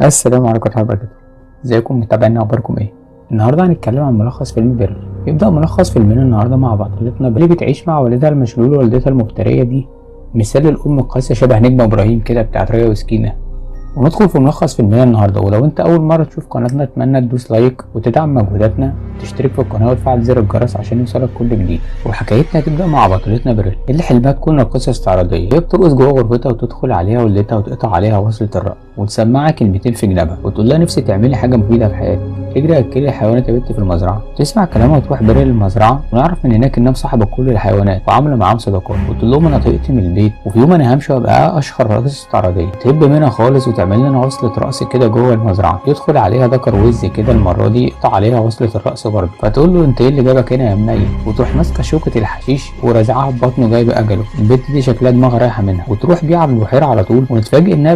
السلام عليكم ورحمة الله وبركاته. ازيكم متابعينا، اخباركم ايه؟ النهارده هنتكلم عن ملخص فيلم بيرل. يبدأ ملخص فيلمنا النهارده مع بطلتنا اللي بتعيش مع والدها المشلول ووالدتها المفترية دي، مثال الأم القاسية شبه نجم إبراهيم كده بتاعت ريا وسكينة. وندخل في ملخص فيلمنا النهارده. ولو انت أول مرة تشوف قناتنا اتمنى تدوس لايك وتدعم مجهوداتنا وتشترك في القناة وتفعل زر الجرس عشان يوصلك كل جديد. وحكايتنا هتبدأ مع بطلتنا بيرل اللي حلمها تكون راقصة استعراضية. هي بترقص جوه غرفتها وتدخل عليها والدتها وتقطع عليها وصلة الرقص وتسمعها كلمتين في جنابها وتقول لها نفسي تعملي حاجة مفيدة في حياتك، تجري اكلي الحيوانات يا بنت في المزرعة. تسمع كلامها وتروح بيرل للمزرعة ونعرف من هناك انها مصاحبة كل الحيوانات وعاملة معاهم صداقات وتقول لهم انا طلعت من البيت وفي يوم انا همشي وابقى اشهر راقصة استعراضية. تهب منها خالص وتعمل لنا وصلة رقص كده جوه المزرعة. يدخل عليها ذكر وز كده المرة دي يقطع عليها وصلة الرقص برضه، فتقول له انت ايه اللي جابك هنا يا منيل، وتروح ماسكة شوكة الحشيش ورازعها في بطنه جايب اجله. البنت دي شكلها دماغها رايحة منها وتروح بيها على البحيرة على طول ونتفاجئ انها